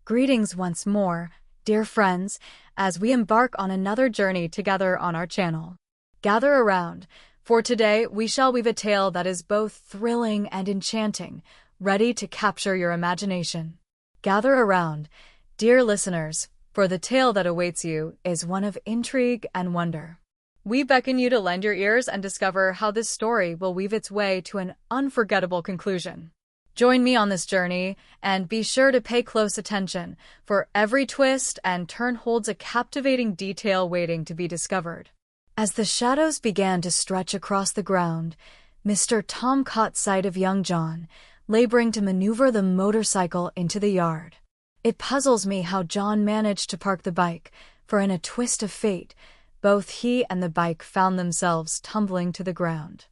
Greetings once more, dear friends, as we embark on another journey together on our channel. Gather around, for today we shall weave a tale that is both thrilling and enchanting, ready to capture your imagination. Gather around, dear listeners, for the tale that awaits you is one of intrigue and wonder. We beckon you to lend your ears and discover how this story will weave its way to an unforgettable conclusion. Join me on this journey, and be sure to pay close attention, for every twist and turn holds a captivating detail waiting to be discovered. As the shadows began to stretch across the ground, Mr. Tom caught sight of young John, laboring to maneuver the motorcycle into the yard. It puzzles me how John managed to park the bike, for in a twist of fate, both he and the bike found themselves tumbling to the ground.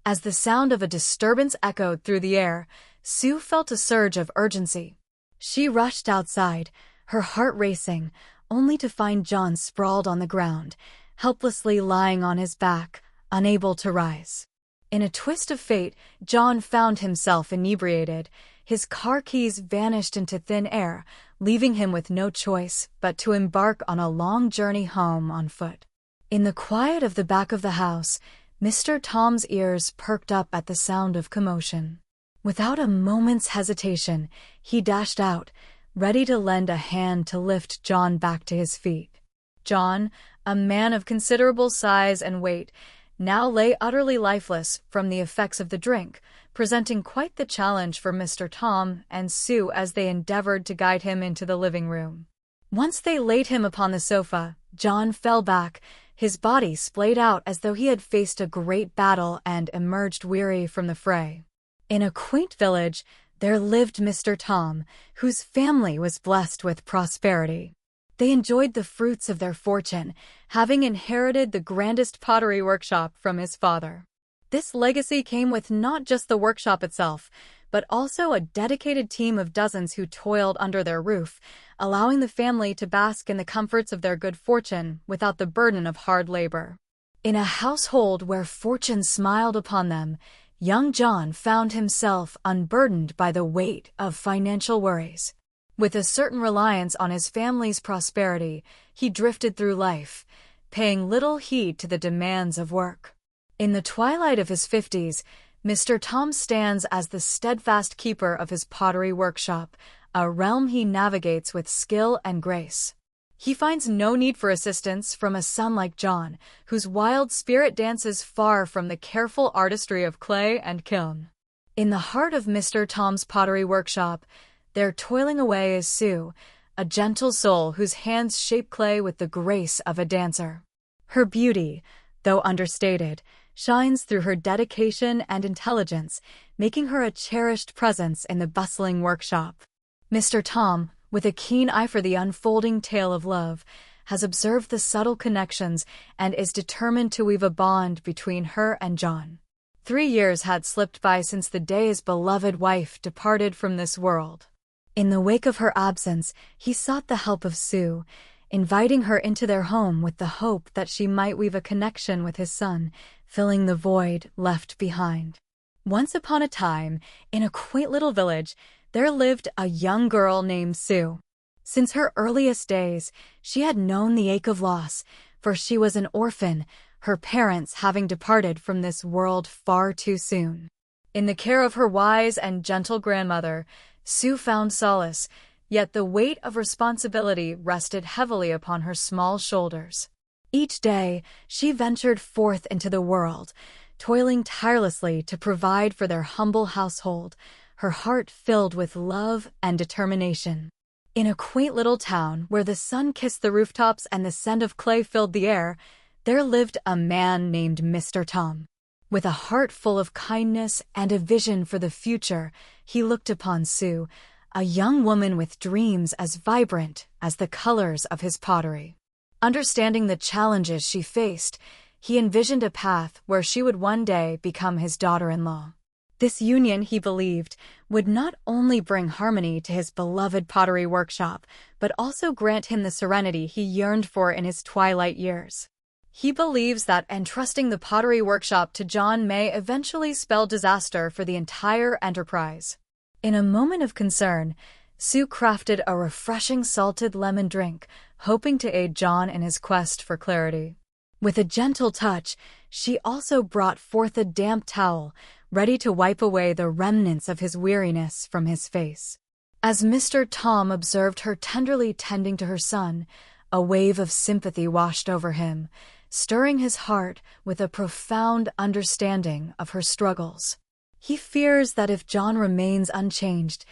As the sound of a disturbance echoed through the air, Sue felt a surge of urgency. She rushed outside, her heart racing, only to find John sprawled on the ground, helplessly lying on his back, unable to rise. In a twist of fate, John found himself inebriated. His car keys vanished into thin air, leaving him with no choice but to embark on a long journey home on foot. In the quiet of the back of the house, Mr. Tom's ears perked up at the sound of commotion. Without a moment's hesitation, he dashed out, ready to lend a hand to lift John back to his feet. John, a man of considerable size and weight, now lay utterly lifeless from the effects of the drink, presenting quite the challenge for Mr. Tom and Sue as they endeavored to guide him into the living room. Once they laid him upon the sofa, John fell back, his body splayed out as though he had faced a great battle and emerged weary from the fray. In a quaint village, there lived Mr. Tom, whose family was blessed with prosperity. They enjoyed the fruits of their fortune, having inherited the grandest pottery workshop from his father. This legacy came with not just the workshop itself, but also a dedicated team of dozens who toiled under their roof, allowing the family to bask in the comforts of their good fortune without the burden of hard labor. In a household where fortune smiled upon them, young John found himself unburdened by the weight of financial worries. With a certain reliance on his family's prosperity, he drifted through life, paying little heed to the demands of work. In the twilight of his 50s, Mr. Tom stands as the steadfast keeper of his pottery workshop, a realm he navigates with skill and grace. He finds no need for assistance from a son like John, whose wild spirit dances far from the careful artistry of clay and kiln. In the heart of Mr. Tom's pottery workshop, there toiling away is Sue, a gentle soul whose hands shape clay with the grace of a dancer. Her beauty, though understated, shines through her dedication and intelligence, making her a cherished presence in the bustling workshop. Mr. Tom, with a keen eye for the unfolding tale of love, has observed the subtle connections and is determined to weave a bond between her and John. 3 years had slipped by since the day his beloved wife departed from this world. In the wake of her absence, he sought the help of Sue, inviting her into their home with the hope that she might weave a connection with his son, filling the void left behind. Once upon a time, in a quaint little village, there lived a young girl named Sue. Since her earliest days, she had known the ache of loss, for she was an orphan, her parents having departed from this world far too soon. In the care of her wise and gentle grandmother, Sue found solace, yet the weight of responsibility rested heavily upon her small shoulders. Each day, she ventured forth into the world, toiling tirelessly to provide for their humble household, her heart filled with love and determination. In a quaint little town where the sun kissed the rooftops and the scent of clay filled the air, there lived a man named Mr. Tom. With a heart full of kindness and a vision for the future, he looked upon Sue, a young woman with dreams as vibrant as the colors of his pottery. Understanding the challenges she faced, he envisioned a path where she would one day become his daughter-in-law. This union, he believed, would not only bring harmony to his beloved pottery workshop, but also grant him the serenity he yearned for in his twilight years. He believes that entrusting the pottery workshop to John may eventually spell disaster for the entire enterprise. In a moment of concern, Sue crafted a refreshing salted lemon drink, hoping to aid John in his quest for clarity. With a gentle touch, she also brought forth a damp towel, ready to wipe away the remnants of his weariness from his face. As Mr. Tom observed her tenderly tending to her son, a wave of sympathy washed over him, stirring his heart with a profound understanding of her struggles. He fears that if John remains unchanged,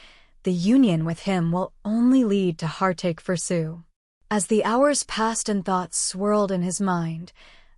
the union with him will only lead to heartache for Sue. As the hours passed and thoughts swirled in his mind,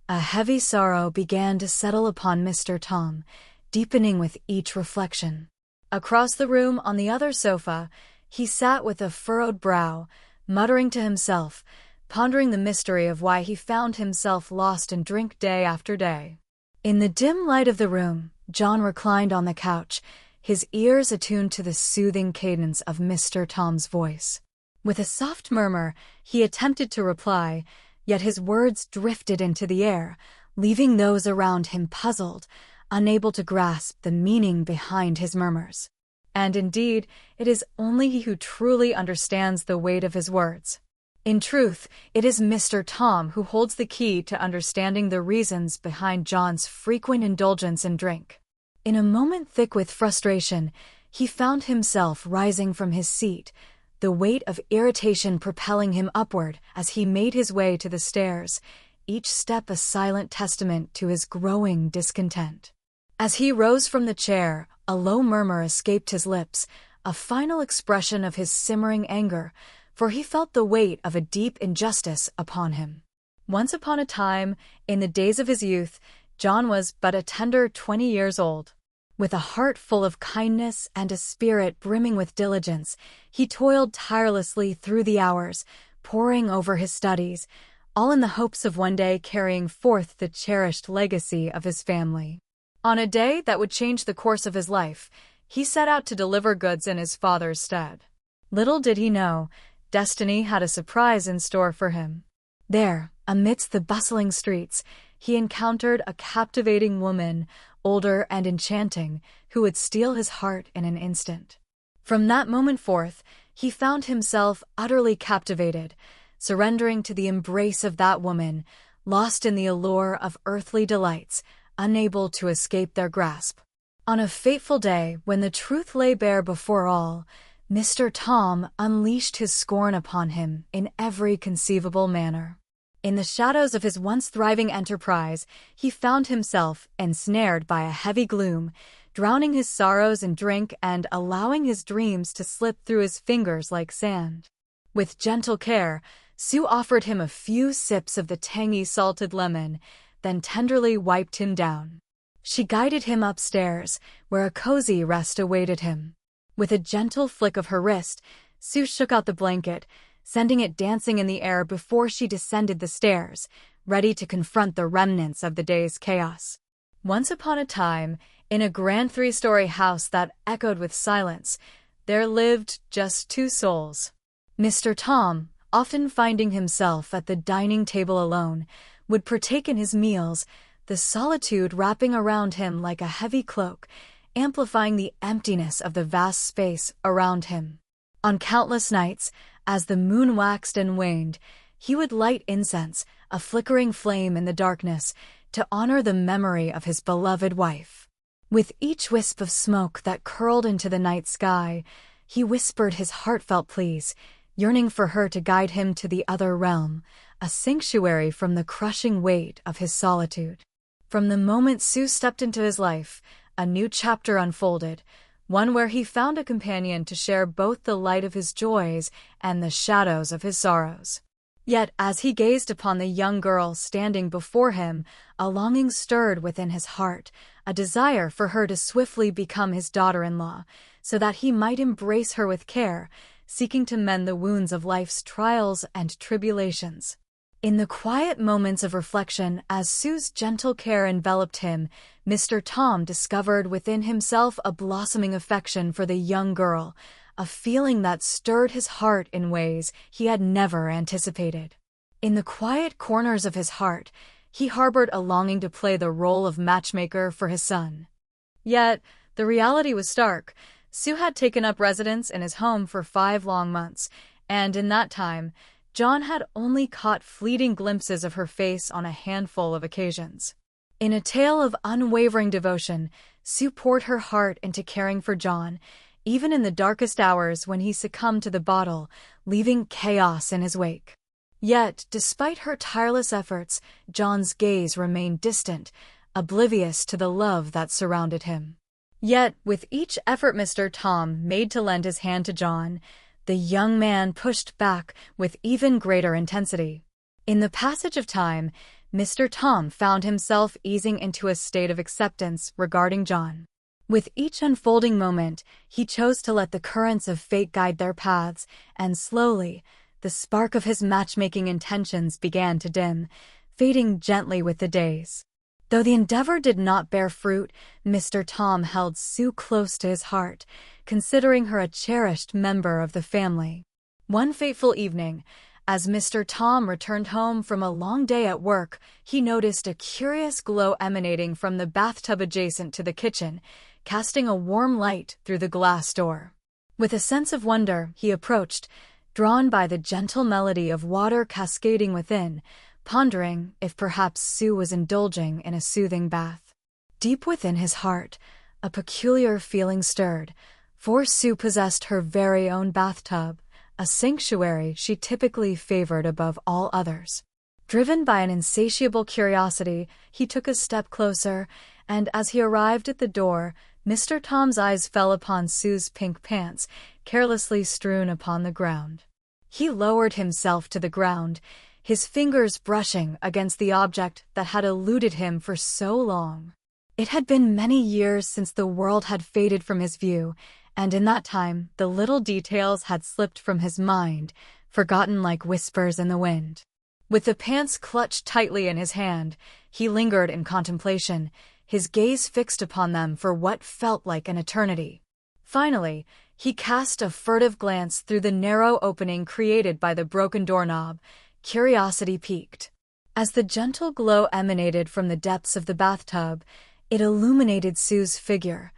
a heavy sorrow began to settle upon Mr. Tom, deepening with each reflection. Across the room on the other sofa, he sat with a furrowed brow, muttering to himself, pondering the mystery of why he found himself lost in drink day after day. In the dim light of the room, John reclined on the couch, his ears attuned to the soothing cadence of Mr. Tom's voice. With a soft murmur, he attempted to reply, yet his words drifted into the air, leaving those around him puzzled, unable to grasp the meaning behind his murmurs. And indeed, it is only he who truly understands the weight of his words. In truth, it is Mr. Tom who holds the key to understanding the reasons behind John's frequent indulgence in drink. In a moment thick with frustration, he found himself rising from his seat, the weight of irritation propelling him upward as he made his way to the stairs, each step a silent testament to his growing discontent. As he rose from the chair, a low murmur escaped his lips, a final expression of his simmering anger, for he felt the weight of a deep injustice upon him. Once upon a time, in the days of his youth, John was but a tender 20 years old. With a heart full of kindness and a spirit brimming with diligence, he toiled tirelessly through the hours, poring over his studies, all in the hopes of one day carrying forth the cherished legacy of his family. On a day that would change the course of his life, he set out to deliver goods in his father's stead. Little did he know, destiny had a surprise in store for him. There, amidst the bustling streets, he encountered a captivating woman, older and enchanting, who would steal his heart in an instant. From that moment forth, he found himself utterly captivated, surrendering to the embrace of that woman, lost in the allure of earthly delights, unable to escape their grasp. On a fateful day, when the truth lay bare before all, Mr. Tom unleashed his scorn upon him in every conceivable manner. In the shadows of his once thriving enterprise, he found himself ensnared by a heavy gloom, drowning his sorrows in drink and allowing his dreams to slip through his fingers like sand. With gentle care, Sue offered him a few sips of the tangy salted lemon, then tenderly wiped him down. She guided him upstairs, where a cozy rest awaited him. With a gentle flick of her wrist, Sue shook out the blanket, sending it dancing in the air before she descended the stairs, ready to confront the remnants of the day's chaos. Once upon a time, in a grand 3-story house that echoed with silence, there lived just 2 souls. Mr. Tom, often finding himself at the dining table alone, would partake in his meals, the solitude wrapping around him like a heavy cloak, amplifying the emptiness of the vast space around him. On countless nights, as the moon waxed and waned, he would light incense, a flickering flame in the darkness, to honor the memory of his beloved wife. With each wisp of smoke that curled into the night sky, he whispered his heartfelt pleas, yearning for her to guide him to the other realm, a sanctuary from the crushing weight of his solitude. From the moment Sue stepped into his life, a new chapter unfolded, one where he found a companion to share both the light of his joys and the shadows of his sorrows. Yet as he gazed upon the young girl standing before him, a longing stirred within his heart, a desire for her to swiftly become his daughter-in-law, so that he might embrace her with care, seeking to mend the wounds of life's trials and tribulations. In the quiet moments of reflection, as Sue's gentle care enveloped him, Mr. Tom discovered within himself a blossoming affection for the young girl, a feeling that stirred his heart in ways he had never anticipated. In the quiet corners of his heart, he harbored a longing to play the role of matchmaker for his son. Yet, the reality was stark. Sue had taken up residence in his home for 5 long months, and in that time, John had only caught fleeting glimpses of her face on a handful of occasions. In a tale of unwavering devotion, Sue poured her heart into caring for John, even in the darkest hours when he succumbed to the bottle, leaving chaos in his wake. Yet, despite her tireless efforts, John's gaze remained distant, oblivious to the love that surrounded him. Yet, with each effort Mr. Tom made to lend his hand to John, the young man pushed back with even greater intensity. In the passage of time, Mr. Tom found himself easing into a state of acceptance regarding John. With each unfolding moment, he chose to let the currents of fate guide their paths, and slowly, the spark of his matchmaking intentions began to dim, fading gently with the days. Though the endeavor did not bear fruit, Mr. Tom held Sue close to his heart, considering her a cherished member of the family. One fateful evening, as Mr. Tom returned home from a long day at work, he noticed a curious glow emanating from the bathtub adjacent to the kitchen, casting a warm light through the glass door. With a sense of wonder, he approached, drawn by the gentle melody of water cascading within, pondering if perhaps Sue was indulging in a soothing bath. Deep within his heart, a peculiar feeling stirred, for Sue possessed her very own bathtub, a sanctuary she typically favored above all others. Driven by an insatiable curiosity, he took a step closer, and as he arrived at the door, Mr. Tom's eyes fell upon Sue's pink pants, carelessly strewn upon the ground. He lowered himself to the ground, his fingers brushing against the object that had eluded him for so long. It had been many years since the world had faded from his view, and in that time the little details had slipped from his mind, forgotten like whispers in the wind. With the pants clutched tightly in his hand, he lingered in contemplation, his gaze fixed upon them for what felt like an eternity. Finally, he cast a furtive glance through the narrow opening created by the broken doorknob, curiosity piqued. As the gentle glow emanated from the depths of the bathtub, it illuminated Sue's figure,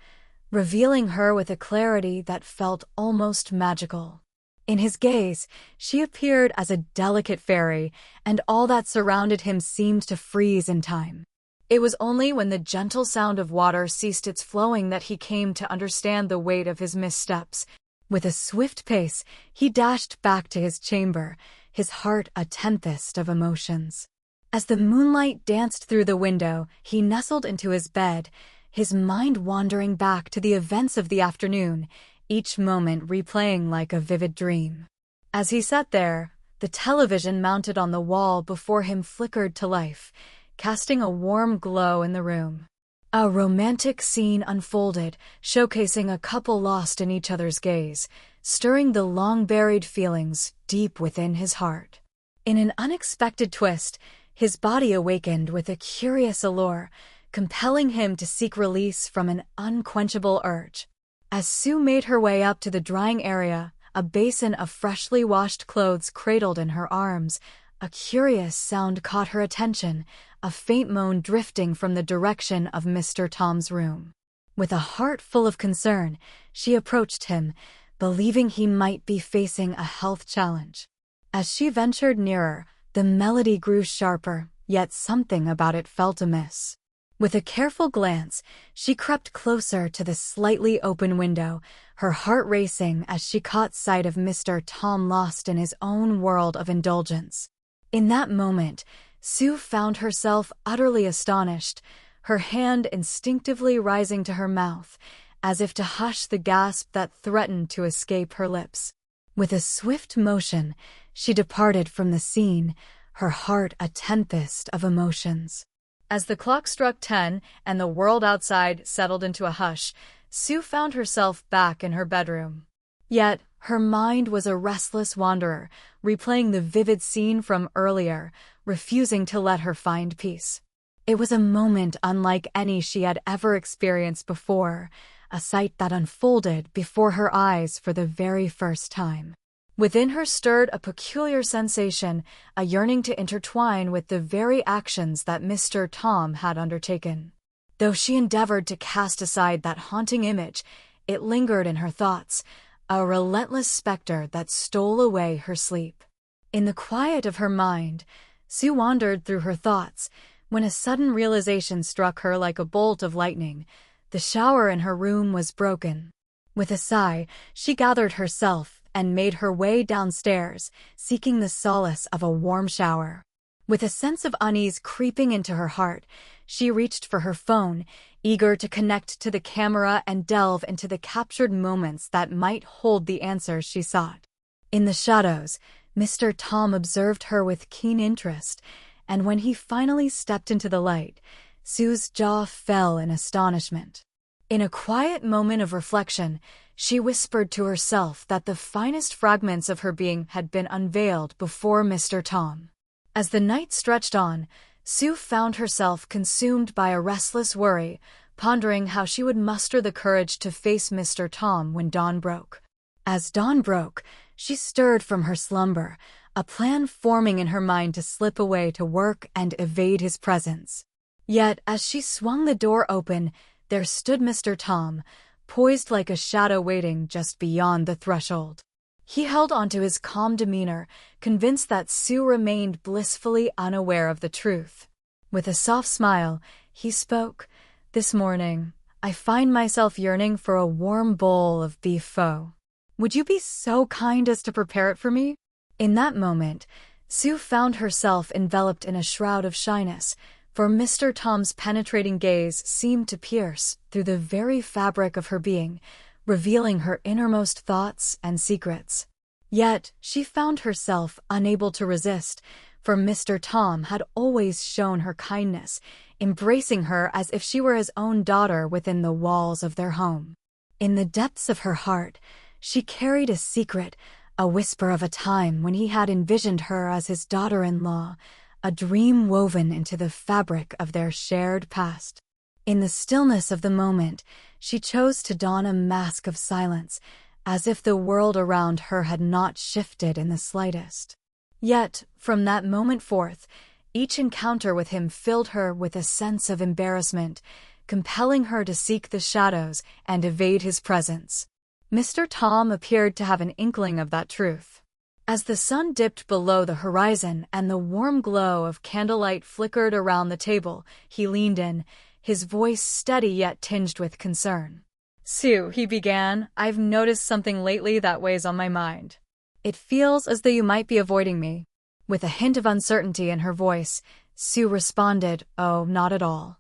revealing her with a clarity that felt almost magical. In his gaze, she appeared as a delicate fairy, and all that surrounded him seemed to freeze in time. It was only when the gentle sound of water ceased its flowing that he came to understand the weight of his missteps. With a swift pace, he dashed back to his chamber, his heart a tempest of emotions. As the moonlight danced through the window, he nestled into his bed, his mind wandering back to the events of the afternoon, each moment replaying like a vivid dream. As he sat there, the television mounted on the wall before him flickered to life, casting a warm glow in the room. A romantic scene unfolded, showcasing a couple lost in each other's gaze, stirring the long-buried feelings deep within his heart. In an unexpected twist, his body awakened with a curious allure, compelling him to seek release from an unquenchable urge. As Sue made her way up to the drying area, a basin of freshly washed clothes cradled in her arms, a curious sound caught her attention, a faint moan drifting from the direction of Mr. Tom's room. With a heart full of concern, she approached him, believing he might be facing a health challenge. As she ventured nearer, the melody grew sharper, yet something about it felt amiss. With a careful glance, she crept closer to the slightly open window, her heart racing as she caught sight of Mr. Tom lost in his own world of indulgence. In that moment, Sue found herself utterly astonished, her hand instinctively rising to her mouth, as if to hush the gasp that threatened to escape her lips. With a swift motion, she departed from the scene, her heart a tempest of emotions. As the clock struck 10 and the world outside settled into a hush, Sue found herself back in her bedroom. Yet, her mind was a restless wanderer, replaying the vivid scene from earlier, refusing to let her find peace. It was a moment unlike any she had ever experienced before, a sight that unfolded before her eyes for the very first time. Within her stirred a peculiar sensation, a yearning to intertwine with the very actions that Mr. Tom had undertaken. Though she endeavored to cast aside that haunting image, it lingered in her thoughts, a relentless specter that stole away her sleep. In the quiet of her mind, Sue wandered through her thoughts when a sudden realization struck her like a bolt of lightning. The shower in her room was broken. With a sigh, she gathered herself and made her way downstairs, seeking the solace of a warm shower. With a sense of unease creeping into her heart, she reached for her phone, eager to connect to the camera and delve into the captured moments that might hold the answers she sought. In the shadows, Mr. Tom observed her with keen interest, and when he finally stepped into the light, Sue's jaw fell in astonishment. In a quiet moment of reflection, she whispered to herself that the finest fragments of her being had been unveiled before Mr. Tom. As the night stretched on, Sue found herself consumed by a restless worry, pondering how she would muster the courage to face Mr. Tom when dawn broke. As dawn broke, she stirred from her slumber, a plan forming in her mind to slip away to work and evade his presence. Yet, as she swung the door open, there stood Mr. Tom, poised like a shadow waiting just beyond the threshold. He held onto his calm demeanor, convinced that Sue remained blissfully unaware of the truth. With a soft smile, he spoke, "This morning, I find myself yearning for a warm bowl of beef pho. Would you be so kind as to prepare it for me?" In that moment, Sue found herself enveloped in a shroud of shyness, for Mr. Tom's penetrating gaze seemed to pierce through the very fabric of her being, revealing her innermost thoughts and secrets. Yet, she found herself unable to resist, for Mr. Tom had always shown her kindness, embracing her as if she were his own daughter within the walls of their home. In the depths of her heart, she carried a secret, a whisper of a time when he had envisioned her as his daughter-in-law, a dream woven into the fabric of their shared past. In the stillness of the moment, she chose to don a mask of silence, as if the world around her had not shifted in the slightest. Yet, from that moment forth, each encounter with him filled her with a sense of embarrassment, compelling her to seek the shadows and evade his presence. Mr. Tom appeared to have an inkling of that truth. As the sun dipped below the horizon and the warm glow of candlelight flickered around the table, he leaned in, his voice steady yet tinged with concern. "Sue," he began, "I've noticed something lately that weighs on my mind. It feels as though you might be avoiding me." With a hint of uncertainty in her voice, Sue responded, "Oh, not at all.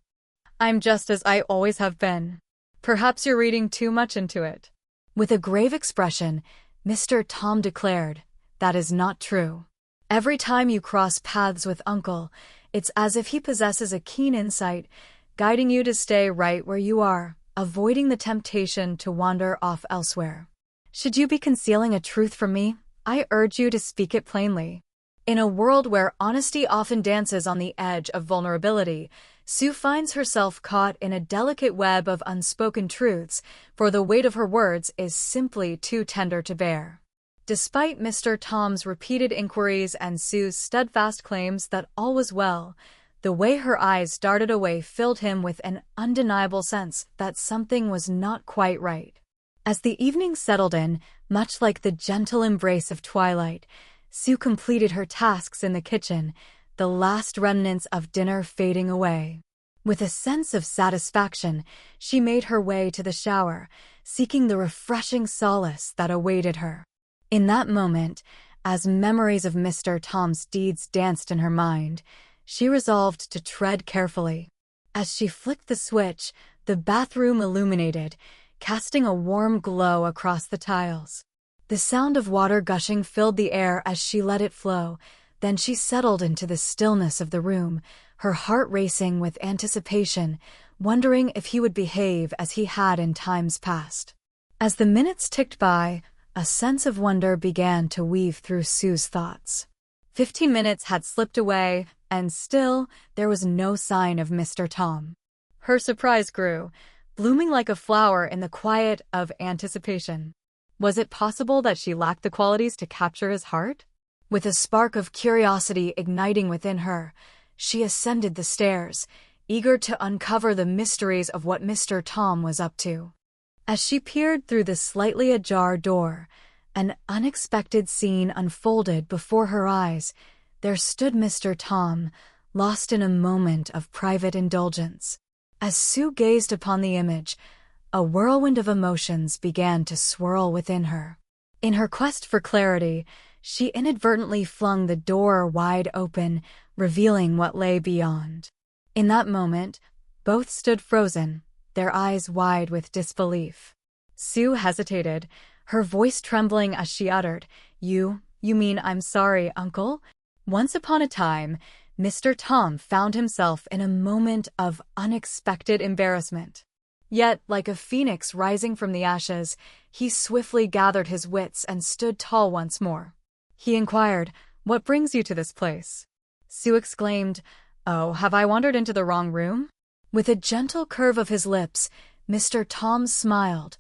I'm just as I always have been. Perhaps you're reading too much into it." With a grave expression, Mr. Tom declared, "That is not true. Every time you cross paths with Uncle, it's as if he possesses a keen insight, guiding you to stay right where you are, avoiding the temptation to wander off elsewhere. Should you be concealing a truth from me, I urge you to speak it plainly." In a world where honesty often dances on the edge of vulnerability, Sue finds herself caught in a delicate web of unspoken truths, for the weight of her words is simply too tender to bear. Despite Mr. Tom's repeated inquiries and Sue's steadfast claims that all was well, the way her eyes darted away filled him with an undeniable sense that something was not quite right. As the evening settled in, much like the gentle embrace of twilight, Sue completed her tasks in the kitchen, the last remnants of dinner fading away. With a sense of satisfaction, she made her way to the shower, seeking the refreshing solace that awaited her. In that moment, as memories of Mr. Tom's deeds danced in her mind, she resolved to tread carefully. As she flicked the switch, the bathroom illuminated, casting a warm glow across the tiles. The sound of water gushing filled the air as she let it flow. Then she settled into the stillness of the room, her heart racing with anticipation, wondering if he would behave as he had in times past. As the minutes ticked by, a sense of wonder began to weave through Sue's thoughts. 15 minutes had slipped away, and still there was no sign of Mr. Tom. Her surprise grew, blooming like a flower in the quiet of anticipation. Was it possible that she lacked the qualities to capture his heart? With a spark of curiosity igniting within her, she ascended the stairs, eager to uncover the mysteries of what Mr. Tom was up to. As she peered through the slightly ajar door, an unexpected scene unfolded before her eyes. There stood Mr. Tom, lost in a moment of private indulgence. As Sue gazed upon the image, a whirlwind of emotions began to swirl within her. In her quest for clarity, she inadvertently flung the door wide open, revealing what lay beyond. In that moment, both stood frozen, their eyes wide with disbelief. Sue hesitated, her voice trembling as she uttered, You mean I'm sorry, Uncle?" Once upon a time, Mr. Tom found himself in a moment of unexpected embarrassment. Yet, like a phoenix rising from the ashes, he swiftly gathered his wits and stood tall once more. He inquired, "What brings you to this place?" Sue exclaimed, "Oh, have I wandered into the wrong room?" With a gentle curve of his lips, Mr. Tom smiled,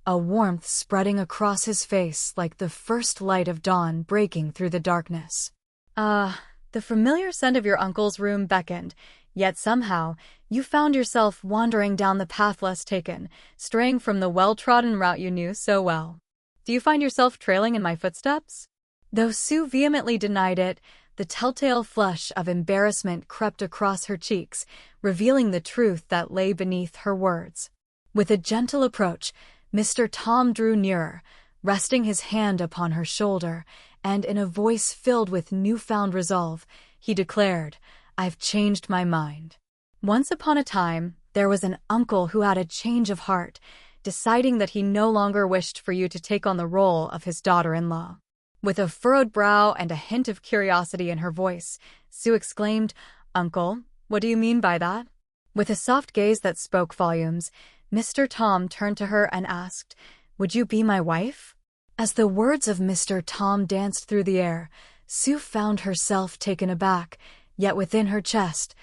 a warmth spreading across his face like the first light of dawn breaking through the darkness. The familiar scent of your uncle's room beckoned, yet somehow you found yourself wandering down the path less taken, straying from the well-trodden route you knew so well. Do you find yourself trailing in my footsteps?" Though Sue vehemently denied it, the telltale flush of embarrassment crept across her cheeks, revealing the truth that lay beneath her words. With a gentle approach, Mr. Tom drew nearer, resting his hand upon her shoulder, and in a voice filled with newfound resolve, he declared, "I've changed my mind. Once upon a time, there was an uncle who had a change of heart, deciding that he no longer wished for you to take on the role of his daughter-in-law." With a furrowed brow and a hint of curiosity in her voice, Sue exclaimed, "Uncle, what do you mean by that?" With a soft gaze that spoke volumes, Mr. Tom turned to her and asked, "Would you be my wife?" As the words of Mr. Tom danced through the air, Sue found herself taken aback, yet within her chest,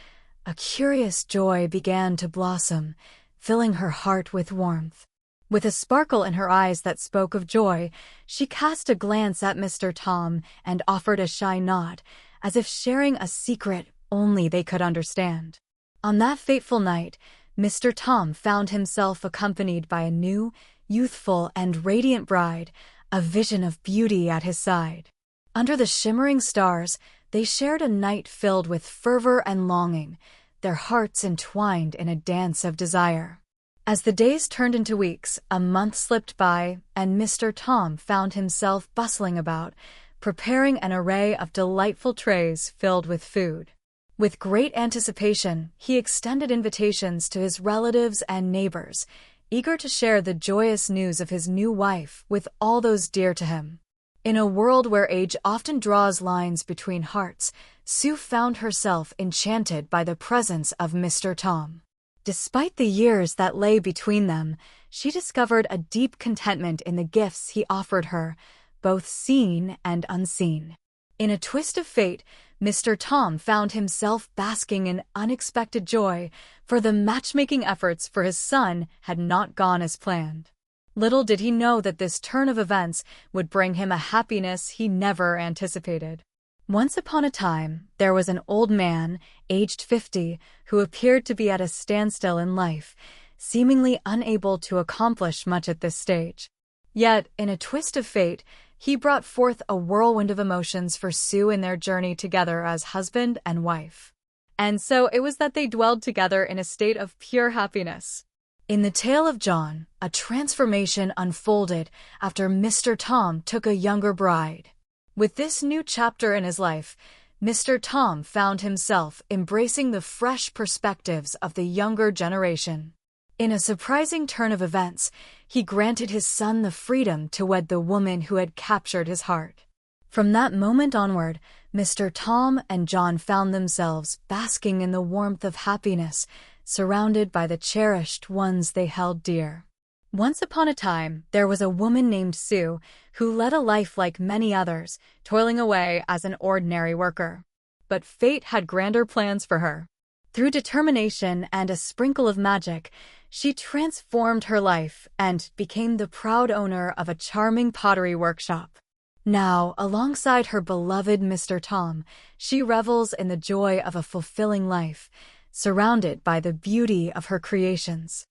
a curious joy began to blossom, filling her heart with warmth. With a sparkle in her eyes that spoke of joy, she cast a glance at Mr. Tom and offered a shy nod, as if sharing a secret only they could understand. On that fateful night, Mr. Tom found himself accompanied by a new, youthful, and radiant bride, a vision of beauty at his side. Under the shimmering stars, they shared a night filled with fervor and longing, their hearts entwined in a dance of desire. As the days turned into weeks, a month slipped by, and Mr. Tom found himself bustling about, preparing an array of delightful trays filled with food. With great anticipation, he extended invitations to his relatives and neighbors, eager to share the joyous news of his new wife with all those dear to him. In a world where age often draws lines between hearts, Sue found herself enchanted by the presence of Mr. Tom. Despite the years that lay between them, she discovered a deep contentment in the gifts he offered her, both seen and unseen. In a twist of fate, Mr. Tom found himself basking in unexpected joy, for the matchmaking efforts for his son had not gone as planned. Little did he know that this turn of events would bring him a happiness he never anticipated. Once upon a time, there was an old man, aged 50, who appeared to be at a standstill in life, seemingly unable to accomplish much at this stage. Yet, in a twist of fate, he brought forth a whirlwind of emotions for Sue in their journey together as husband and wife. And so it was that they dwelled together in a state of pure happiness. In the tale of John, a transformation unfolded after Mr. Tom took a younger bride. With this new chapter in his life, Mr. Tom found himself embracing the fresh perspectives of the younger generation. In a surprising turn of events, he granted his son the freedom to wed the woman who had captured his heart. From that moment onward, Mr. Tom and John found themselves basking in the warmth of happiness, surrounded by the cherished ones they held dear. Once upon a time, there was a woman named Sue who led a life like many others, toiling away as an ordinary worker. But fate had grander plans for her. Through determination and a sprinkle of magic, she transformed her life and became the proud owner of a charming pottery workshop. Now, alongside her beloved Mr. Tom, she revels in the joy of a fulfilling life, surrounded by the beauty of her creations.